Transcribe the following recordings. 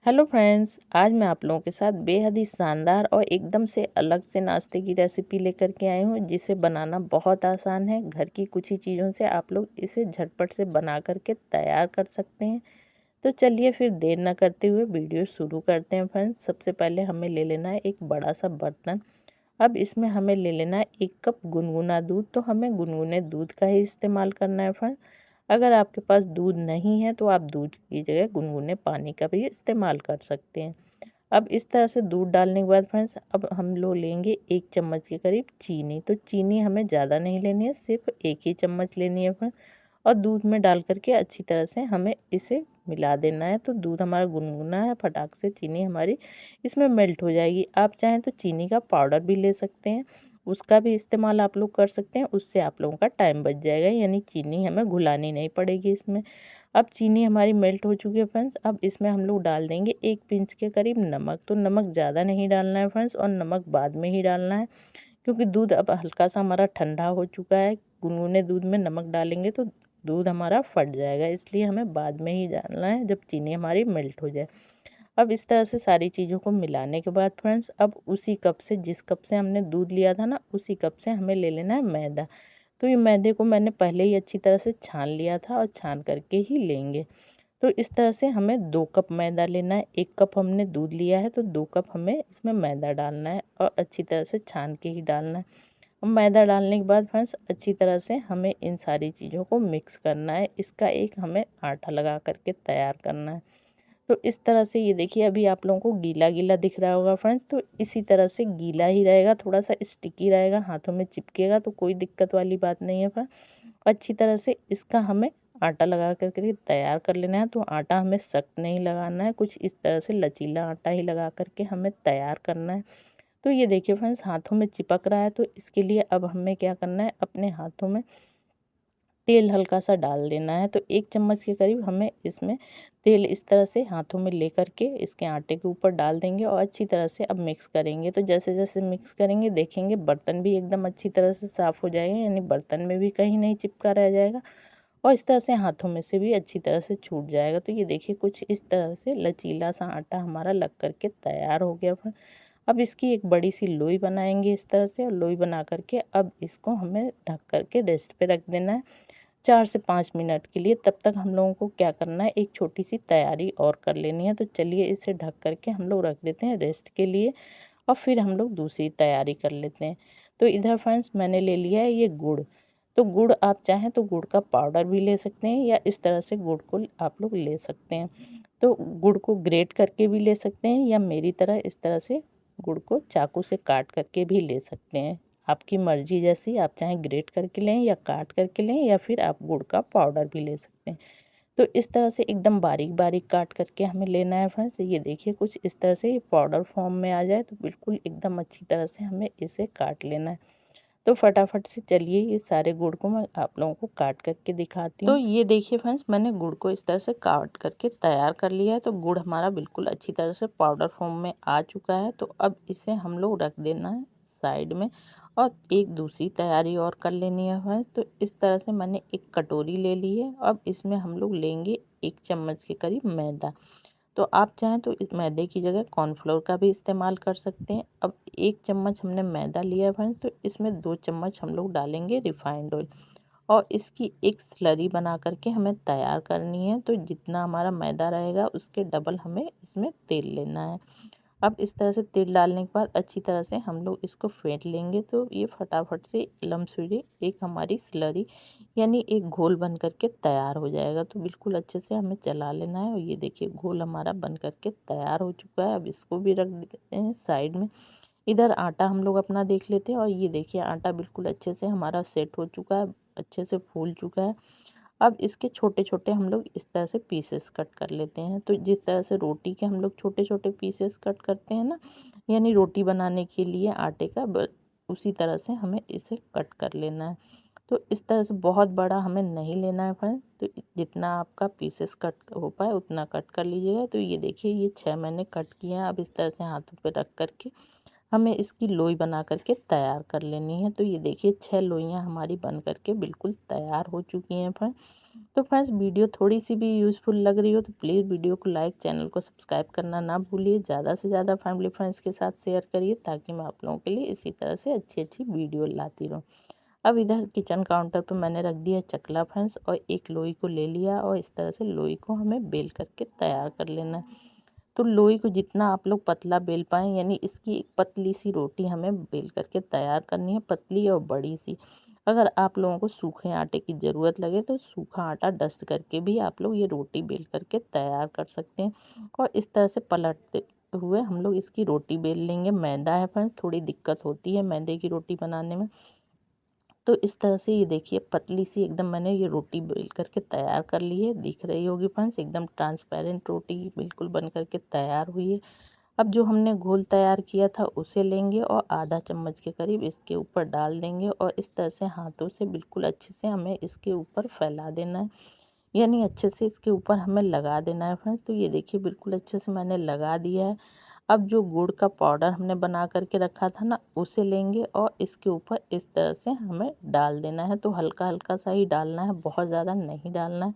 Hello friends, आज मैं आप लोगों के साथ बेहद ही शानदार और एकदम से अलग से नाश्ते की रेसिपी लेकर के आई हूँ, जिसे बनाना बहुत आसान है। घर की कुछ ही चीज़ों से आप लोग इसे झटपट से बना करके तैयार कर सकते हैं। तो चलिए फिर देर ना करते हुए वीडियो शुरू करते हैं फ्रेंड्स। सबसे पहले हमें ले लेना है एक बड़ा सा बर्तन। अब इसमें हमें ले लेना है 1 कप गुनगुना दूध। तो हमें गुनगुने दूध का ही इस्तेमाल करना है फ्रेंड्स। अगर आपके पास दूध नहीं है तो आप दूध की जगह गुनगुने पानी का भी इस्तेमाल कर सकते हैं। अब इस तरह से दूध डालने के बाद फ्रेंड्स, अब हम लोग लेंगे 1 चम्मच के करीब चीनी। तो चीनी हमें ज़्यादा नहीं लेनी है, सिर्फ 1 ही चम्मच लेनी है फ्रेंड्स। और दूध में डाल करके अच्छी तरह से हमें इसे मिला देना है। तो दूध हमारा गुनगुना है, फटाक से चीनी हमारी इसमें मेल्ट हो जाएगी। आप चाहें तो चीनी का पाउडर भी ले सकते हैं, उसका भी इस्तेमाल आप लोग कर सकते हैं। उससे आप लोगों का टाइम बच जाएगा, यानी चीनी हमें घुलानी नहीं पड़ेगी इसमें। अब चीनी हमारी मेल्ट हो चुकी है फ्रेंड्स। अब इसमें हम लोग डाल देंगे 1 पिंच के करीब नमक। तो नमक ज़्यादा नहीं डालना है फ्रेंड्स, और नमक बाद में ही डालना है, क्योंकि दूध अब हल्का सा हमारा ठंडा हो चुका है। गुनगुने दूध में नमक डालेंगे तो दूध हमारा फट जाएगा, इसलिए हमें बाद में ही डालना है, जब चीनी हमारी मेल्ट हो जाए। अब इस तरह से सारी चीज़ों को मिलाने के बाद फ्रेंड्स, अब उसी कप से, जिस कप से हमने दूध लिया था ना, उसी कप से हमें ले लेना है मैदा। तो ये मैदे को मैंने पहले ही अच्छी तरह से छान लिया था, और छान करके ही लेंगे। तो इस तरह से हमें 2 कप मैदा लेना है। 1 कप हमने दूध लिया है तो 2 कप हमें इसमें मैदा डालना है, और अच्छी तरह से छान के ही डालना है। अब मैदा डालने के बाद फ्रेंड्स, अच्छी तरह से हमें इन सारी चीज़ों को मिक्स करना है। इसका एक हमें आटा लगा करके तैयार करना है। तो इस तरह से ये देखिए, अभी आप लोगों को गीला गीला दिख रहा होगा फ्रेंड्स। तो इसी तरह से गीला ही रहेगा, थोड़ा सा स्टिकी रहेगा, हाथों में चिपकेगा तो कोई दिक्कत वाली बात नहीं है फ्रेंड्स। अच्छी तरह से इसका हमें आटा लगा करके तैयार कर लेना है। तो आटा हमें सख्त नहीं लगाना है, कुछ इस तरह से लचीला आटा ही लगा करके हमें तैयार करना है। तो ये देखिए फ्रेंड्स, हाथों में चिपक रहा है, तो इसके लिए अब हमें क्या करना है, अपने हाथों में तेल हल्का सा डाल देना है। तो 1 चम्मच के करीब हमें इसमें तेल इस तरह से हाथों में ले करके इसके आटे के ऊपर डाल देंगे, और अच्छी तरह से अब मिक्स करेंगे। तो जैसे जैसे मिक्स करेंगे देखेंगे बर्तन भी एकदम अच्छी तरह से साफ़ हो जाएगा, यानी बर्तन में भी कहीं नहीं चिपका रह जाएगा, और इस तरह से हाथों में से भी अच्छी तरह से छूट जाएगा। तो ये देखिए, कुछ इस तरह से लचीला सा आटा हमारा लग करके तैयार हो गया। अब इसकी एक बड़ी सी लोई बनाएंगे इस तरह से, और लोई बना करके अब इसको हमें ढक करके रेस्ट पे रख देना है 4 से 5 मिनट के लिए। तब तक हम लोगों को क्या करना है, एक छोटी सी तैयारी और कर लेनी है। तो चलिए इसे ढक करके हम लोग रख देते हैं रेस्ट के लिए, और फिर हम लोग दूसरी तैयारी कर लेते हैं। तो इधर फ्रेंड्स, मैंने ले लिया है ये गुड़। तो गुड़ आप चाहें तो गुड़ का पाउडर भी ले सकते हैं, या इस तरह से गुड़ को आप लोग ले सकते हैं। तो गुड़ को ग्रेट करके भी ले सकते हैं, या मेरी तरह इस तरह से गुड़ को चाकू से काट करके भी ले सकते हैं। आपकी मर्ज़ी जैसी, आप चाहें ग्रेट करके लें या काट करके लें, या फिर आप गुड़ का पाउडर भी ले सकते हैं। तो इस तरह से एकदम बारीक बारीक काट करके हमें लेना है फ्रेंड्स। ये देखिए, कुछ इस तरह से ये पाउडर फॉर्म में आ जाए तो बिल्कुल एकदम अच्छी तरह से हमें इसे काट लेना है। तो फटाफट से चलिए ये सारे गुड़ को मैं आप लोगों को काट करके दिखाती हूँ। तो ये देखिए फ्रेंड्स, मैंने गुड़ को इस तरह से काट करके तैयार कर लिया है। तो गुड़ हमारा बिल्कुल अच्छी तरह से पाउडर फॉर्म में आ चुका है। तो अब इसे हम लोग रख देना है साइड में, और एक दूसरी तैयारी और कर लेनी है फ्रेंड्स। तो इस तरह से मैंने एक कटोरी ले ली है। अब इसमें हम लोग लेंगे 1 चम्मच के करीब मैदा। तो आप चाहें तो इस मैदे की जगह कॉर्नफ्लोर का भी इस्तेमाल कर सकते हैं। अब 1 चम्मच हमने मैदा लिया है फ्रेंड्स, तो इसमें 2 चम्मच हम लोग डालेंगे रिफाइंड ऑयल, और इसकी एक स्लरी बना करके हमें तैयार करनी है। तो जितना हमारा मैदा रहेगा उसके डबल हमें इसमें तेल लेना है। अब इस तरह से तेल डालने के बाद अच्छी तरह से हम लोग इसको फेंट लेंगे। तो ये फटाफट से लम्सुड़ी एक हमारी स्लरी, यानी एक घोल बन करके तैयार हो जाएगा। तो बिल्कुल अच्छे से हमें चला लेना है, और ये देखिए घोल हमारा बन करके तैयार हो चुका है। अब इसको भी रख देते हैं साइड में। इधर आटा हम लोग अपना देख लेते हैं, और ये देखिए आटा बिल्कुल अच्छे से हमारा सेट हो चुका है, अच्छे से फूल चुका है। अब इसके छोटे छोटे हम लोग इस तरह से पीसेस कट कर लेते हैं। तो जिस तरह से रोटी के हम लोग छोटे छोटे पीसेस कट करते हैं ना, यानी रोटी बनाने के लिए आटे का उसी तरह से हमें इसे कट कर लेना है। तो इस तरह से बहुत बड़ा हमें नहीं लेना है फ्रेंड्स। तो जितना आपका पीसेस कट हो पाए उतना कट कर लीजिएगा। तो ये देखिए, ये 6 मैंने कट किए हैं। अब इस तरह से हाथों पे रख करके हमें इसकी लोई बना करके तैयार कर लेनी है। तो ये देखिए 6 लोइयाँ हमारी बन करके बिल्कुल तैयार हो चुकी हैं फ्रेंड। तो फ्रेंड्स वीडियो थोड़ी सी भी यूज़फुल लग रही हो तो प्लीज़ वीडियो को लाइक, चैनल को सब्सक्राइब करना ना भूलिए। ज़्यादा से ज़्यादा फैमिली फ्रेंड्स के साथ शेयर करिए ताकि मैं आप लोगों के लिए इसी तरह से अच्छी अच्छी वीडियो लाती रहूँ। अब इधर किचन काउंटर पर मैंने रख दिया चकला फ्रेंड्स और एक लोई को ले लिया और इस तरह से लोई को हमें बेल करके तैयार कर लेना है। तो लोई को जितना आप लोग पतला बेल पाएँ, यानी इसकी एक पतली सी रोटी हमें बेल करके तैयार करनी है, पतली और बड़ी सी। अगर आप लोगों को सूखे आटे की ज़रूरत लगे तो सूखा आटा डस्ट करके भी आप लोग ये रोटी बेल करके तैयार कर सकते हैं। और इस तरह से पलटते हुए हम लोग इसकी रोटी बेल लेंगे। मैदा है फ्रेंड्स, थोड़ी दिक्कत होती है मैदे की रोटी बनाने में। तो इस तरह से ये देखिए पतली सी एकदम मैंने ये रोटी बेल करके तैयार कर ली है। दिख रही होगी फ्रेंड्स, एकदम ट्रांसपेरेंट रोटी बिल्कुल बन करके तैयार हुई है। अब जो हमने घोल तैयार किया था उसे लेंगे और आधा चम्मच के करीब इसके ऊपर डाल देंगे और इस तरह से हाथों से बिल्कुल अच्छे से हमें इसके ऊपर फैला देना है, यानी अच्छे से इसके ऊपर हमें लगा देना है फ्रेंड्स। तो ये देखिए बिल्कुल अच्छे से मैंने लगा दिया है। अब जो गुड़ का पाउडर हमने बना करके रखा था ना उसे लेंगे और इसके ऊपर इस तरह से हमें डाल देना है। तो हल्का हल्का सा ही डालना है, बहुत ज़्यादा नहीं डालना है।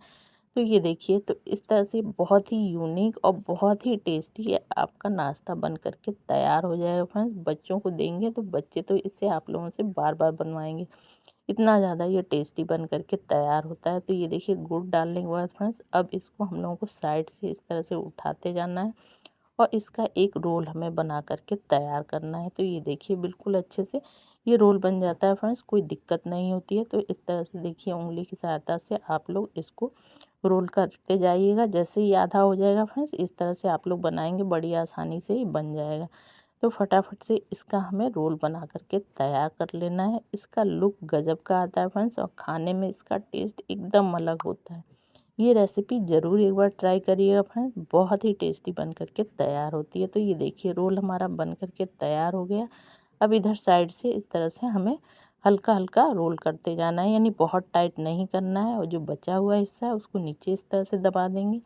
तो ये देखिए तो इस तरह से बहुत ही यूनिक और बहुत ही टेस्टी ये आपका नाश्ता बन करके तैयार हो जाएगा फ्रेंड्स। बच्चों को देंगे तो बच्चे तो इससे आप लोगों से बार बार बनवाएंगे, इतना ज़्यादा ये टेस्टी बन करके तैयार होता है। तो ये देखिए गुड़ डालने के बाद फ्रेंड्स अब इसको हम लोगों को साइड से इस तरह से उठाते जाना है और इसका एक रोल हमें बना करके तैयार करना है। तो ये देखिए बिल्कुल अच्छे से ये रोल बन जाता है फ्रेंड्स, कोई दिक्कत नहीं होती है। तो इस तरह से देखिए उंगली की सहायता से आप लोग इसको रोल करते जाइएगा। जैसे ही आधा हो जाएगा फ्रेंड्स इस तरह से आप लोग बनाएंगे, बड़ी आसानी से ही बन जाएगा। तो फटाफट से इसका हमें रोल बना करके तैयार कर लेना है। इसका लुक गजब का आता है फ्रेंड्स और खाने में इसका टेस्ट एकदम अलग होता है। ये रेसिपी ज़रूर एक बार ट्राई करिएगा फ्रेंड्स, बहुत ही टेस्टी बन करके तैयार होती है। तो ये देखिए रोल हमारा बन करके तैयार हो गया। अब इधर साइड से इस तरह से हमें हल्का हल्का रोल करते जाना है, यानी बहुत टाइट नहीं करना है। और जो बचा हुआ हिस्सा है उसको नीचे इस तरह से दबा देंगे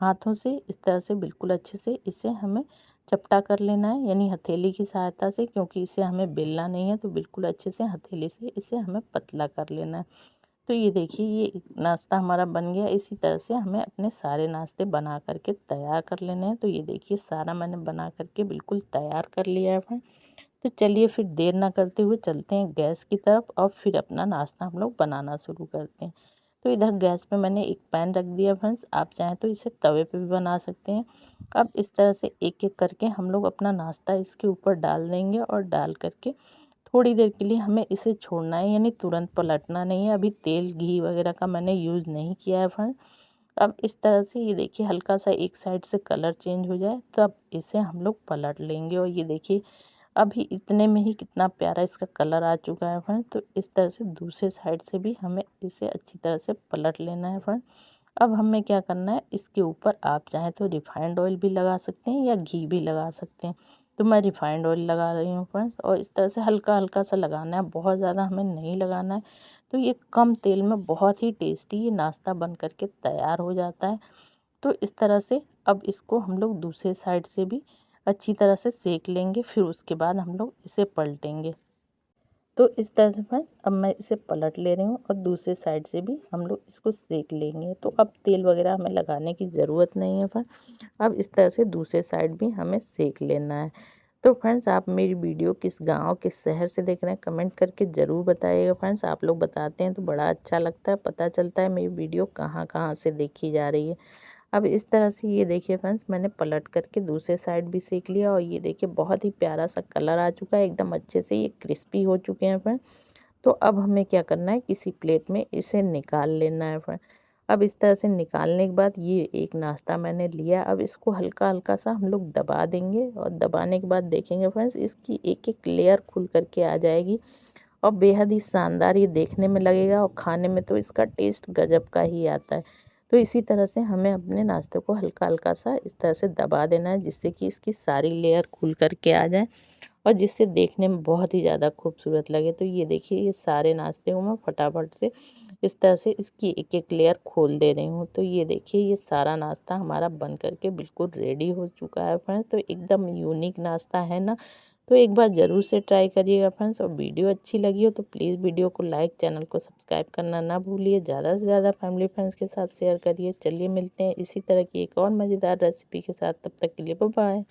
हाथों से, इस तरह से बिल्कुल अच्छे से इसे हमें चपटा कर लेना है, यानी हथेली की सहायता से, क्योंकि इसे हमें बेलना नहीं है। तो बिल्कुल अच्छे से हथेली से इसे हमें पतला कर लेना है। तो ये देखिए ये नाश्ता हमारा बन गया। इसी तरह से हमें अपने सारे नाश्ते बना करके तैयार कर लेने हैं। तो ये देखिए सारा मैंने बना करके बिल्कुल तैयार कर लिया है फ्रेंड। तो चलिए फिर देर ना करते हुए चलते हैं गैस की तरफ और फिर अपना नाश्ता हम लोग बनाना शुरू करते हैं। तो इधर गैस पे मैंने एक पैन रख दिया फ्रेंड्स, आप चाहें तो इसे तवे पे भी बना सकते हैं। अब इस तरह से एक एक करके हम लोग अपना नाश्ता इसके ऊपर डाल देंगे और डाल करके थोड़ी देर के लिए हमें इसे छोड़ना है, यानी तुरंत पलटना नहीं है। अभी तेल घी वगैरह का मैंने यूज़ नहीं किया है फ्रेंड। अब इस तरह से ये देखिए हल्का सा एक साइड से कलर चेंज हो जाए तब इसे हम लोग पलट लेंगे। और ये देखिए अभी इतने में ही कितना प्यारा इसका कलर आ चुका है फ्रेंड। तो इस तरह से दूसरे साइड से भी हमें इसे अच्छी तरह से पलट लेना है फ्रेंड। अब हमें क्या करना है, इसके ऊपर आप चाहें तो रिफाइंड ऑयल भी लगा सकते हैं या घी भी लगा सकते हैं। तो मैं रिफाइंड ऑयल लगा रही हूँ फ्रेंड्स और इस तरह से हल्का हल्का सा लगाना है, बहुत ज़्यादा हमें नहीं लगाना है। तो ये कम तेल में बहुत ही टेस्टी ये नाश्ता बन करके तैयार हो जाता है। तो इस तरह से अब इसको हम लोग दूसरे साइड से भी अच्छी तरह से सेक लेंगे, फिर उसके बाद हम लोग इसे पलटेंगे। तो इस तरह से फ्रेंड्स अब मैं इसे पलट ले रही हूँ और दूसरे साइड से भी हम लोग इसको सेक लेंगे। तो अब तेल वगैरह हमें लगाने की ज़रूरत नहीं है फ्रेंड्स। अब इस तरह से दूसरे साइड भी हमें सेक लेना है। तो फ्रेंड्स आप मेरी वीडियो किस गांव किस शहर से देख रहे हैं कमेंट करके ज़रूर बताइएगा फ्रेंड्स। आप लोग बताते हैं तो बड़ा अच्छा लगता है, पता चलता है मेरी वीडियो कहाँ कहाँ से देखी जा रही है। अब इस तरह से ये देखिए फ्रेंड्स मैंने पलट करके दूसरे साइड भी सेक लिया और ये देखिए बहुत ही प्यारा सा कलर आ चुका है, एकदम अच्छे से ये क्रिस्पी हो चुके हैं फ्रेंड। तो अब हमें क्या करना है, किसी प्लेट में इसे निकाल लेना है फ्रेंड। अब इस तरह से निकालने के बाद ये एक नाश्ता मैंने लिया। अब इसको हल्का हल्का सा हम लोग दबा देंगे और दबाने के बाद देखेंगे फ्रेंड्स इसकी एक एक लेयर खुल करके आ जाएगी और बेहद ही शानदार ये देखने में लगेगा और खाने में तो इसका टेस्ट गजब का ही आता है। तो इसी तरह से हमें अपने नाश्ते को हल्का हल्का सा इस तरह से दबा देना है जिससे कि इसकी सारी लेयर खुल करके आ जाए और जिससे देखने में बहुत ही ज़्यादा खूबसूरत लगे। तो ये देखिए ये सारे नाश्ते को मैं फटाफट से इस तरह से इसकी एक एक लेयर खोल दे रही हूँ। तो ये देखिए ये सारा नाश्ता हमारा बन करके बिल्कुल रेडी हो चुका है फ्रेंड्स। तो एकदम यूनिक नाश्ता है ना। तो एक बार ज़रूर से ट्राई करिएगा फ्रेंड्स। और वीडियो अच्छी लगी हो तो प्लीज़ वीडियो को लाइक, चैनल को सब्सक्राइब करना ना भूलिए। ज़्यादा से ज़्यादा फैमिली फ्रेंड्स के साथ शेयर करिए। चलिए मिलते हैं इसी तरह की एक और मज़ेदार रेसिपी के साथ, तब तक के लिए बाय बाय।